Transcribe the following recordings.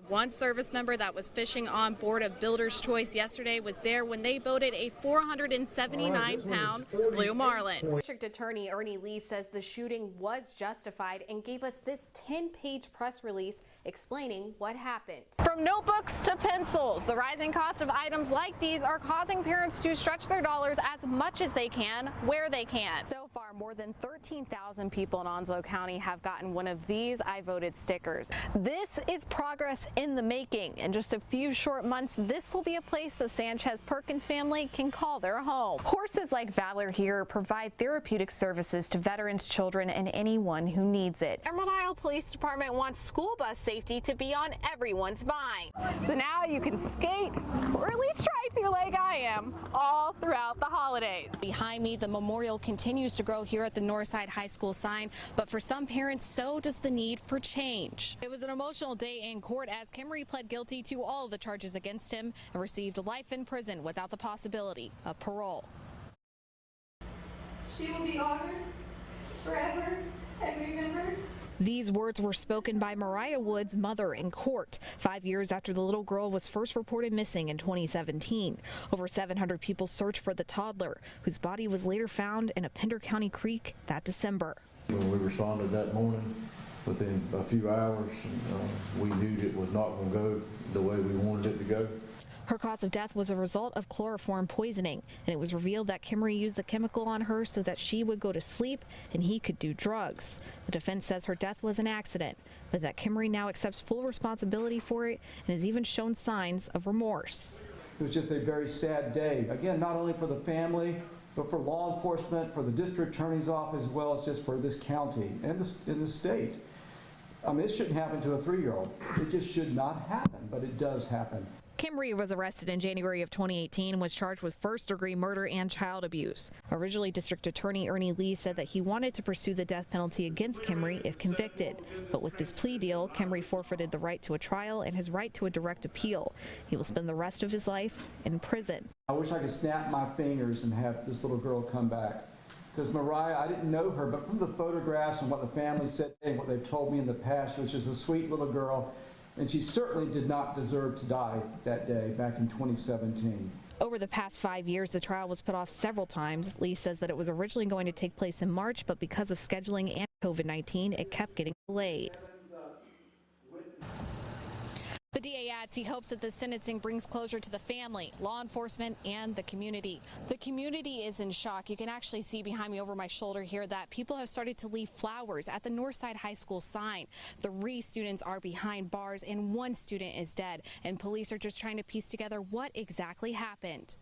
One service member that was fishing on board of Builder's Choice yesterday was there when they boated a 479-pound blue marlin. District Attorney Ernie Lee says the shooting was justified and gave us this 10-page press release explaining what happened. From notebooks to pencils, the rising cost of items like these are causing parents to stretch their dollars as much as they can, where they can. So far, more than 13,000 people in Onslow County have gotten one of these I voted stickers. This is progress in the making. In just a few short months, this will be a place the Sanchez-Perkins family can call their home. Horses like Valor here provide therapeutic services to veterans, children, and anyone who needs it. Emerald Isle Police Department wants school bus safety to be on everyone's mind. So now you can skate, or at least try to like I am, all throughout the holidays. Behind me, the memorial continues to grow here at the Northside High School sign, but for some parents, so does the need for change. It was an emotional day in court as Kimmery pled guilty to all of the charges against him and received life in prison without the possibility of parole. She will be honored forever and remembered. These words were spoken by Mariah Wood's mother in court 5 years after the little girl was first reported missing in 2017. Over 700 people searched for the toddler, whose body was later found in a Pender County creek that December. When we responded that morning, within a few hours, we knew it was not going to go the way we wanted it to go. Her cause of death was a result of chloroform poisoning, and it was revealed that Kimmery used the chemical on her so that she would go to sleep and he could do drugs. The defense says her death was an accident, but that Kimmery now accepts full responsibility for it and has even shown signs of remorse. It was just a very sad day, again, not only for the family, but for law enforcement, for the district attorney's office, as well as just for this county and the state. I mean, this shouldn't happen to a 3-year-old. It just should not happen, but it does happen. Kimmery was arrested in January of 2018 and was charged with first-degree murder and child abuse. Originally, District Attorney Ernie Lee said that he wanted to pursue the death penalty against Kimmery if convicted. But with this plea deal, Kimmery forfeited the right to a trial and his right to a direct appeal. He will spend the rest of his life in prison. I wish I could snap my fingers and have this little girl come back. Because Mariah, I didn't know her, but from the photographs and what the family said and what they've told me in the past, she was just a sweet little girl. And she certainly did not deserve to die that day back in 2017. Over the past 5 years, the trial was put off several times. Lee says that it was originally going to take place in March, but because of scheduling and COVID-19, it kept getting delayed. The DA adds he hopes that the sentencing brings closure to the family, law enforcement, and the community. The community is in shock. You can actually see behind me over my shoulder here that people have started to leave flowers at the Northside High School sign. 3 students are behind bars and 1 student is dead, and police are just trying to piece together what exactly happened.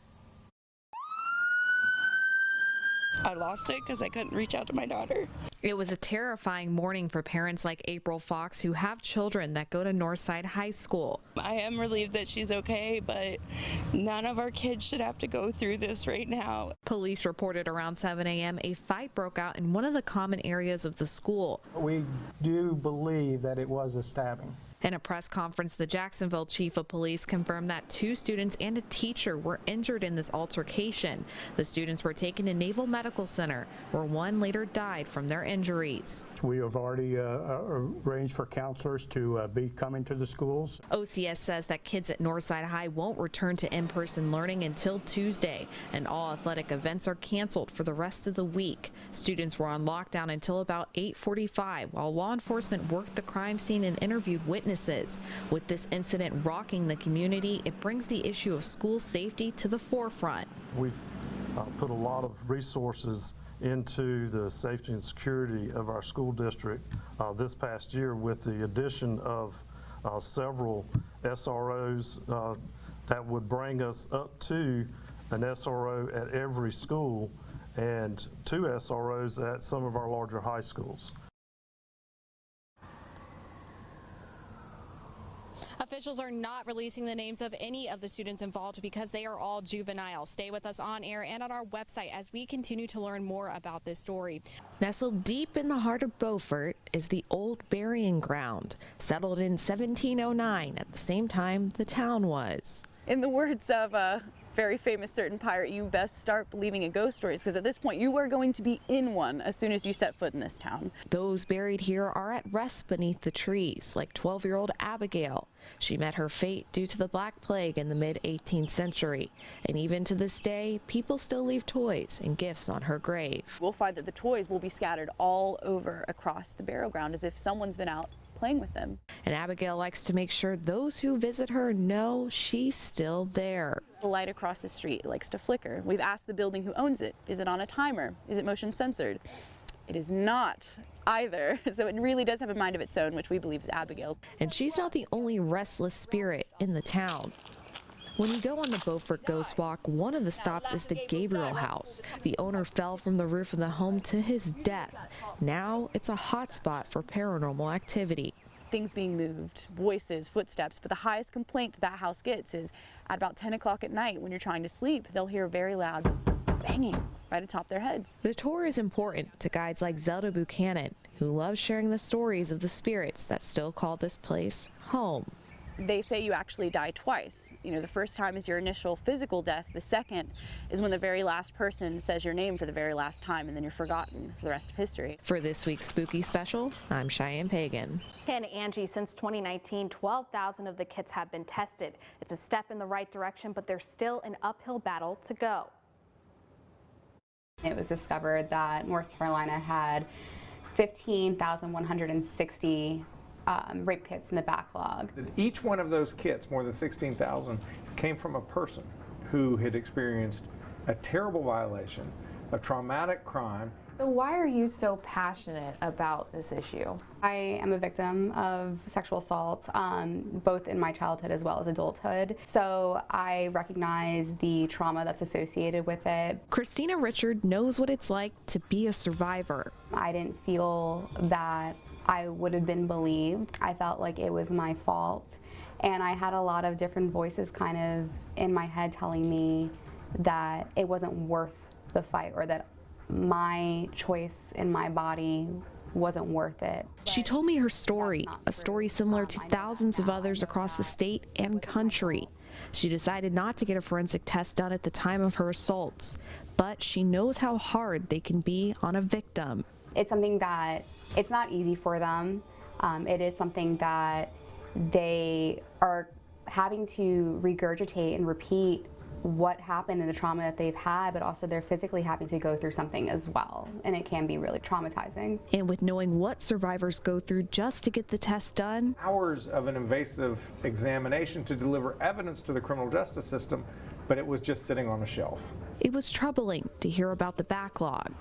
I lost it because I couldn't reach out to my daughter. It was a terrifying morning for parents like April Fox who have children that go to Northside High School. I am relieved that she's okay, but none of our kids should have to go through this right now. Police reported around 7 a.m. a fight broke out in one of the common areas of the school. We do believe that it was a stabbing. In a press conference, the Jacksonville chief of police confirmed that 2 students and a teacher were injured in this altercation. The students were taken to Naval Medical Center, where 1 later died from their injuries. We have already arranged for counselors to be coming to the schools. OCS says that kids at Northside High won't return to in-person learning until Tuesday, and all athletic events are canceled for the rest of the week. Students were on lockdown until about 8:45, while law enforcement worked the crime scene and interviewed witnesses. With this incident rocking the community, it brings the issue of school safety to the forefront. We've put a lot of resources into the safety and security of our school district this past year with the addition of several SROs that would bring us up to an SRO at every school and 2 SROs at some of our larger high schools. Officials are not releasing the names of any of the students involved because they are all juvenile. Stay with us on air and on our website as we continue to learn more about this story. Nestled deep in the heart of Beaufort is the old burying ground, settled in 1709 at the same time the town was. In the words of very famous certain pirate, you best start believing in ghost stories, because at this point you are going to be in one as soon as you set foot in this town. Those buried here are at rest beneath the trees, like 12-year-old Abigail. She met her fate due to the Black Plague in the mid-18th century. And even to this day, people still leave toys and gifts on her grave. We'll find that the toys will be scattered all over across the burial ground as if someone's been out playing with them. And Abigail likes to make sure those who visit her know she's still there. The light across the street likes to flicker. We've asked the building who owns it, is it on a timer? Is it motion censored? It is not either, so it really does have a mind of its own, which we believe is Abigail's. And she's not the only restless spirit in the town. When you go on the Beaufort Ghost Walk, one of the stops is the Gabriel house. The owner fell from the roof of the home to his death. Now it's a hot spot for paranormal activity. Things being moved, voices, footsteps, but the highest complaint that house gets is at about 10 o'clock at night when you're trying to sleep, they'll hear very loud banging right atop their heads. The tour is important to guides like Zelda Buchanan, who loves sharing the stories of the spirits that still call this place home. They say you actually die twice. You know, the first time is your initial physical death. The second is when the very last person says your name for the very last time, and then you're forgotten for the rest of history. For this week's Spooky Special, I'm Cheyenne Pagan. And Angie, since 2019, 12,000 of the kits have been tested. It's a step in the right direction, but there's still an uphill battle to go. It was discovered that North Carolina had 15,160 rape kits in the backlog. Each one of those kits, more than 16,000, came from a person who had experienced a terrible violation, a traumatic crime. So why are you so passionate about this issue? I am a victim of sexual assault, both in my childhood as well as adulthood. So I recognize the trauma that's associated with it. Christina Richard knows what it's like to be a survivor. I didn't feel that I would have been believed. I felt like it was my fault. And I had a lot of different voices kind of in my head telling me that it wasn't worth the fight, or that my choice in my body wasn't worth it. She told me her story, a story similar to thousands of others across the state and country. She decided not to get a forensic test done at the time of her assaults, but she knows how hard they can be on a victim. It's something that it's not easy for them. It is something that they are having to regurgitate and repeat what happened and the trauma that they've had, but also they're physically having to go through something as well, and it can be really traumatizing. And with knowing what survivors go through just to get the test done, Hours of an invasive examination to deliver evidence to the criminal justice system, but it was just sitting on a shelf. it was troubling to hear about the backlog.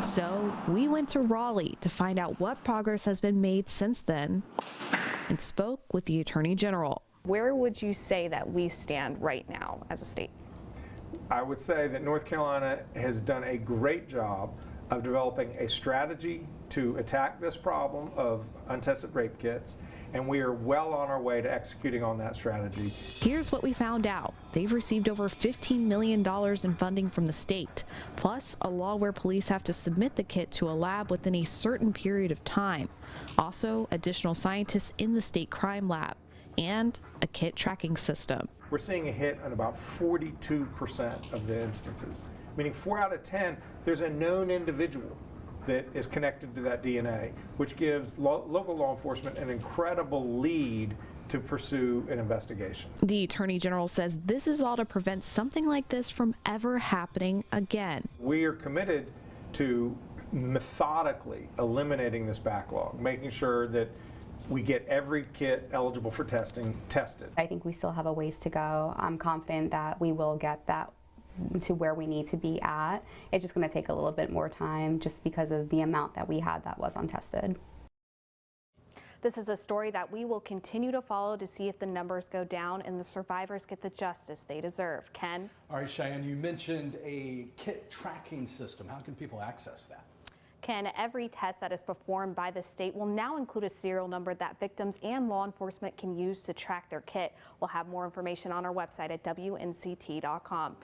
So we went to Raleigh to find out what progress has been made since then and spoke with the Attorney General. Where would you say that we stand right now as a state? I would say that North Carolina has done a great job of developing a strategy to attack this problem of untested rape kits, and we are well on our way to executing on that strategy. Here's what we found out. They've received over $15 million in funding from the state, plus a law where police have to submit the kit to a lab within a certain period of time. Also, additional scientists in the state crime lab and a kit tracking system. We're seeing a hit on about 42% of the instances, meaning 4 out of 10, there's a known individual that is connected to that DNA, which gives local law enforcement an incredible lead to pursue an investigation. The Attorney General says this is all to prevent something like this from ever happening again. We are committed to methodically eliminating this backlog, making sure that we get every kit eligible for testing tested. I think we still have a ways to go. I'm confident that we will get that to where we need to be at. It's just going to take a little bit more time just because of the amount that we had that was untested. This is a story that we will continue to follow to see if the numbers go down and the survivors get the justice they deserve. Ken? All right, Cheyenne, you mentioned a kit tracking system. How can people access that? Ken, every test that is performed by the state will now include a serial number that victims and law enforcement can use to track their kit. We'll have more information on our website at WNCT.com.